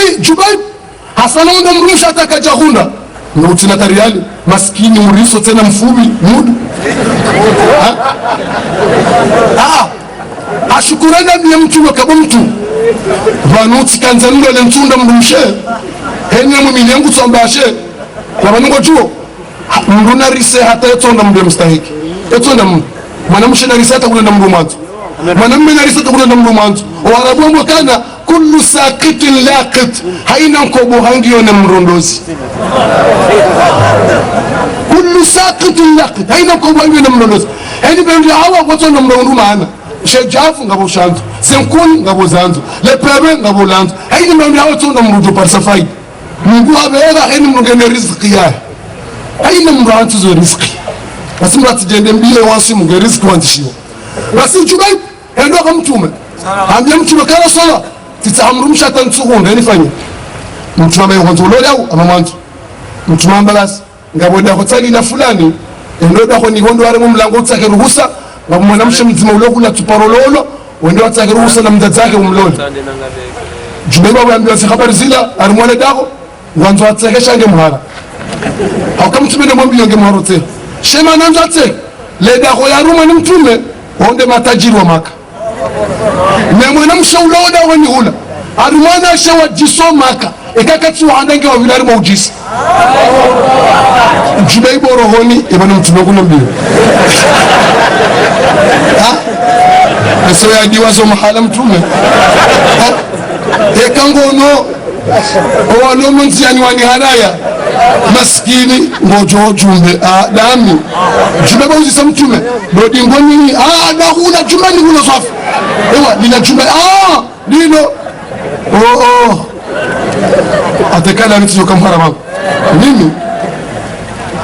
basi Jubaib hasana ndo mrusha atakajahunda na utina tariali maskini uriso tena mfubi mudu ashukurana bia mtu wakabo mtu vanuti kanzanilo le mtunda mrushe henye mwimini yangu tsombashe kwa manungo chuo mruna rise hata yetonda mbe mstahiki yetonda mbe mwanamshe na rise hata kuna mru mwanzo mwanamme na rise hata kuna mru mwanzo warabu mwakana kullu saqitin laqit haina nkobo hangi yone mrondozi kullu saqitin laqit haina nkobo hangi yone mrondozi eni bendi hawa watonda mrondu maana shejafu ngabo shanzo senkun ngabo zanzo lepebe ngabo lanzo haina bendi hawa tonda mrudu parsafai mungu abega eni mrugene riziki yae haina mrantu zo riziki basi mratijende mbile wansi mungu riziki wantishiwa basi Jubaib endo kwa mtume ambia mtume kala sala titaamrumsha tansuhunda nifanye mtume ambaye kwanzolole au ama mwanzo mtume ambalasi ngaboda hoteli na fulani endo da ni hondo wale mlango utake ruhusa na mwanamshe mzima ulokula tuparololo wendo atake ruhusa na mdadzake umlole Jubaib ambaye si habari zila arimwale dako ngwanzo atake shange muhara akamtume na mwambie nge muharote shema nanzo atake le dako ya ruma ni mtume onde matajiri wa Maka na mwanamshe uloda wani hula arumana shawa jiso Maka ekakati wahandange wa vilari maujisi Jubaib rohoni ibana mtume kuna mbio aso ya diwazo mahala mtume ekangono owalo munziani wani haraya maskini ngojo jumbe dami Jubaib uzisa mtume dodi ngoni dahula jumani kuna safi ewa lina jumbe lino atakana nitiyo kamhara mabu nini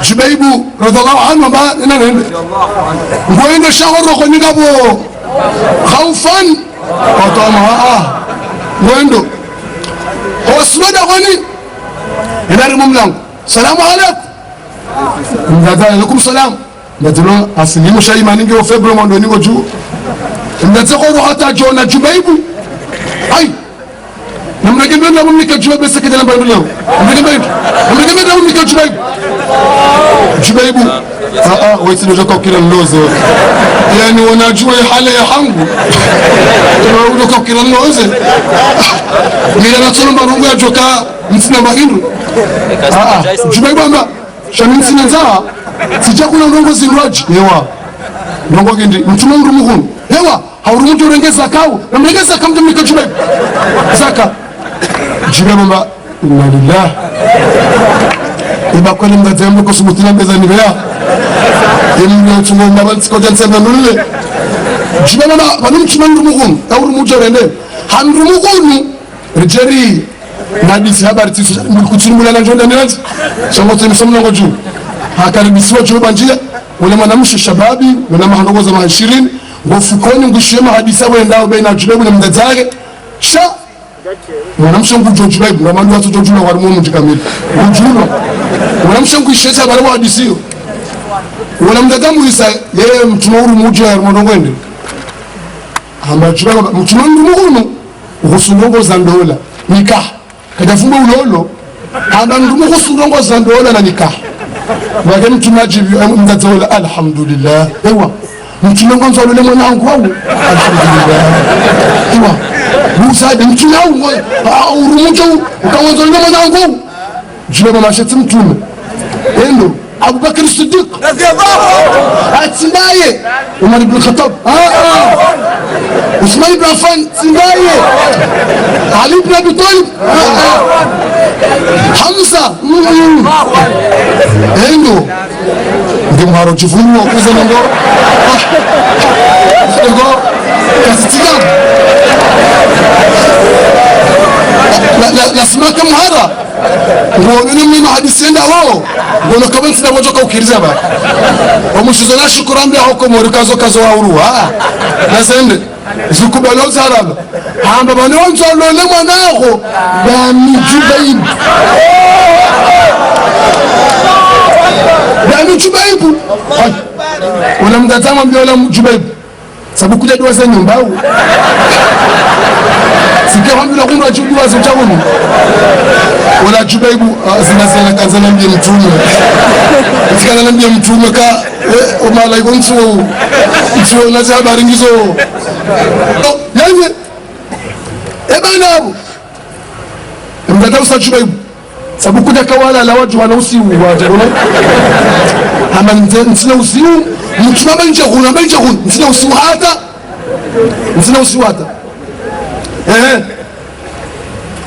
Jubaibu radhiallahu anhu amba nene ngoende shahoro kwa nigabo khaufan watama ngoendo waswada kwani inari mumlangu salamu alaikum mdada alaikum salam ndatulo asilimu shaima ninge o febro mondo ningo juu ndadzakoro hata jona Jubaibu ai namnagembe na mumika Jubaibu sekete namba ndulo namnagembe na mumika Jubaibu Jubaibu wewe unataka kila mlozo yani unajua hali ya hangu unataka kila mlozo mimi nataka marungu ya joka msina mahindu Jubaibu amba shamin sinanza sijakuna ndongo zinwaji hewa ndongo gindi mtume mrumuhunu hewa haurumuto urengeza kao na mrengeza kamtu mika Jubaibu zaka Jubaibu amba inna lillahi iba kweli mdazembe kwa subutina mbeza nivea imi tumo mbaba sikoja nsema nule Jubaibu amba wanu mtume mrumuhunu haurumuto urende hamrumuhunu rijeri hadisi habari tisu kutsungula na njonda nianza songote msomno ngoju hakaribisiwa Jubaibu njia wala mwanamshi shababi wala mahandogo za 20 ngofukoni ngushema hadisi hapo endao baina Jubaibu na mdazake sha mwanamshi Goudjo Jubaibu na mandu watu Goudjo wa rumu mjikamili Goudjo mwanamshi nguisheza bale wa hadisi wala mdadamu isa yeye mtumauru mujo ya mwanongwende amba Jubaibu mtumauru muno ukusundongo za ndola nikah kadafumba ulolo anda ndumu kusundongo za ndola na nikah wage mtumaji mdadaola alhamdulillah ewa mtunongo nzolole mwanangu wao alhamdulillah ewa musade mtunau urumujo ukawanzolole mwanangu Jubaibu mashati mtume endo Abubakar Siddiq atsindaye Umar ibn Khattab Usman ibn Affan tsindaye Ali ibn Abi Talib Hamza endo ngimharo chifunwa kuza ndo kasitika la simaka mhara ngone mimi hadisi enda wao ngono kama sina moja kwa ukiriza ba omushizona shukurambe hoko morikazo kazo waurua nasende zikubalo zaraba hamba banonzo lole mwanako ya Jubaibu ya Jubaibu wala mdatama mbiola Jubaibu sababu kuja dua za nyumba au sikia wambila kundu wa jumbi wa zochagumu la Jubaibu zinazana kanzana mbia mtume zikana na mbia mtume ka omala igonso nso nazi habari ngizo yani ebana abo mdada usa Jubaibu sababu kuja kawala la watu wanausi wajarona ama ntina usiu mtume banje kuna ntina usiu hata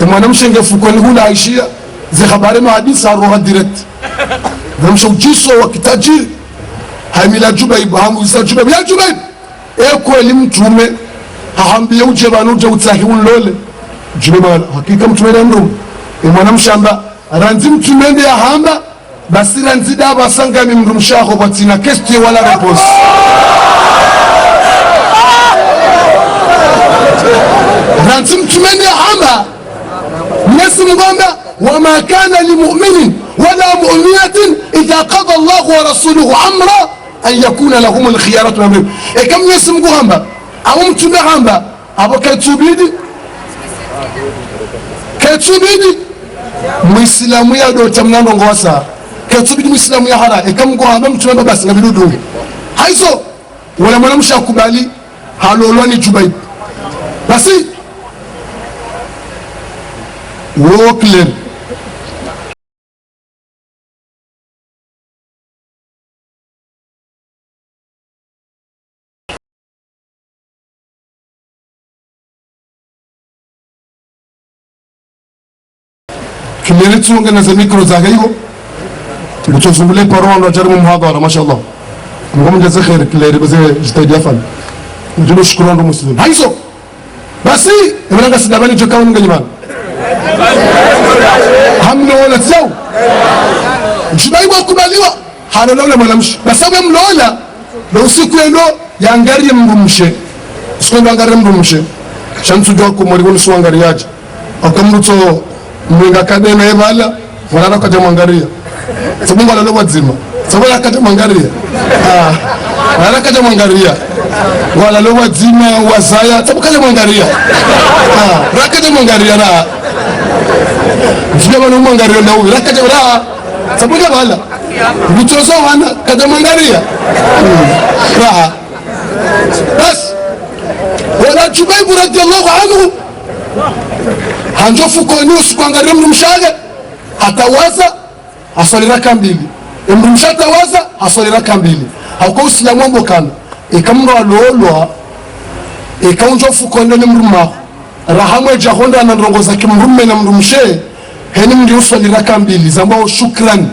mwanamshe ngefukoni hula aishia ze habari ma hadisi aroha direct namsho jiso wa kitajiri haimila Jubaibu hamuisa Jubaibu ya Jubaibu kweli mtume hahambia uje banuje utahi unlole Jubaibu hakika mtume na Mdrou mwanamshamba ranzi mtume ndiye hamba basi ranzi daba sanga mi Mdrou mshako batina question wala réponse ranzi mtume ndiye hamba نسم غامبا وما كان لمؤمن ولا مؤمنة إذا قضى الله ورسوله أمرا أن يكون لهم الخيارة من أمرهم كم نسم غامبا أو متوبة غامبا أبو كتوبيدي مسلمية دو تمنان غواسا كتوبيدي مسلمية هلا كم غامبا متوبة بس نبيلو دو هايزو ولا ما نمشي أكبالي هالولاني جبايب بس وكلر كليري تسونغ نزل ميكرو زاغيو بتشوفوا لي بارون وجرموا محاضره ما شاء الله نقوم جزا خير كليري بس جتاي يفعل نجلو شكرا للمسلمين هايزو بس انا قاعد سدابني جو كاون غنيمان hamna wala zao Jubaibu akubaliwa hana lola mwanamshi basabu mlola na usiku eno yangari mrumshe sikwenda angari mrumshe shantu jwa Comores wonu swangari yaje akamruto mwenga kadena ebala wala kaja mwangaria sababu wala loba zima sababu akaja mwangaria wala kaja mwangaria wala loba zima wazaya sababu kaja mwangaria rakaja mwangaria na Jibaba mwangaria na huyu rakaja ra sabuja bala mtozo wana kaja mwangaria ra bas wala Jubaibu radiyallahu anhu hanjofu koni usikuangaria mrumshaga atawaza aswali raka mbili mrumshata waza aswali raka mbili hauko Uislamu mbokana ikamro alolwa ikaunjofu koni ni mrumaho rahamwe jahonda na ndongoza kimrume na mrumshe heni mndi uswali raka mbili zambao shukran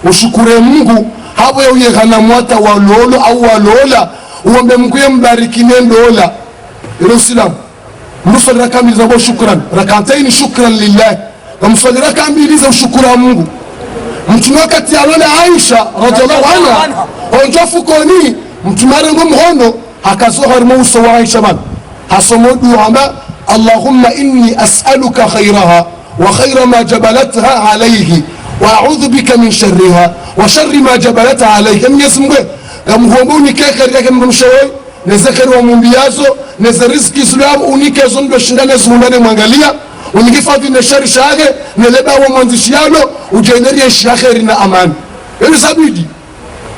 ushukure Mungu hapo ya uyegana mwata walolo au walola uombe Mungu mbariki nendola ilo Uislamu mswali raka mbili zambao shukran rakataini shukran lillahi na mswali raka mbili za ushukura Mungu mtume wakati alole Aisha radhiallahu anha onjofu koni mtume arengo mhono akazohari mauso wa Aisha man hasomo duamba اللهم إني أسألك خيرها وخير ما جبلتها عليه وأعوذ بك من شرها وشر ما جبلتها عليه كم يسمى كم هوموني كخير كم رمشوي نذكر ومبيازو نذ رزق إسلام ونيك زون بشندنا زمانة مانغاليا ونيك فاضي نشر شاعر نلبا ومنزشيالو وجينري الشاخرين أمان إنسابيدي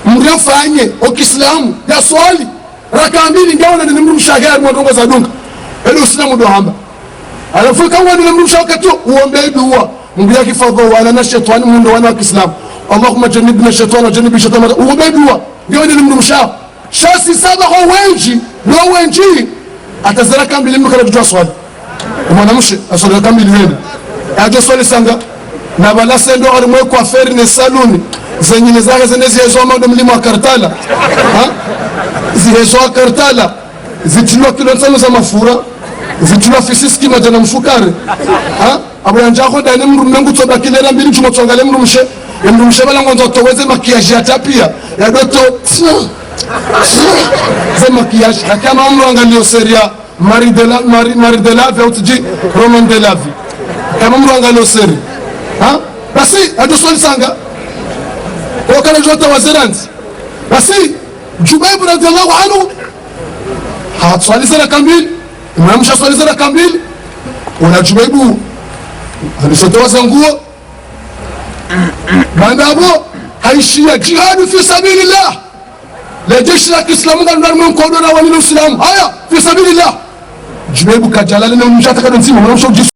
مريفاني وكإسلام يا سؤالي ركامبيني جاونا نمر شاعر مدرسة زادونك الإسلام دوهamba alafu kama ni mrumsha wakati uombe dua Mungu yake fadha wala na shetani mundu wana wa Kiislamu Allahumma jannibna shaytana wa jannibi shaytana uombe dua ndio ni mrumsha shasi saba kwa wengi ndio wengi atazara kambi limu kala kujua swali mwanamshe aswali kambi limu aje swali sanga na bala sendo alimwe kwa feri ne saluni zenye zake zinezo mado mlima wa Kartala zihezo wa Kartala zitilwa kilo 5 za mafura zitilwa fisiski majana mfukare abo yanjako dane mrumengu toba kilera mbili tumotongale mrumshe bala ngonzo toweze makiyaji atapia ya doto za makiyaji kama umro angalio seria mari de la vie utji roman de la vie kama umro angalio seri basi adosoni sanga wakana jota waziranzi basi Jubaibu radiyallahu anhu swali sana kamili imamsha swali sana kamili una Jubaibu alishotoa nguo mandabo haishia jihadu fi sabilillah la jeshi la Kiislamu ndio mkono na wali Uislamu haya fi sabilillah Jubaibu kajalala na mjata kada nzima na mshoji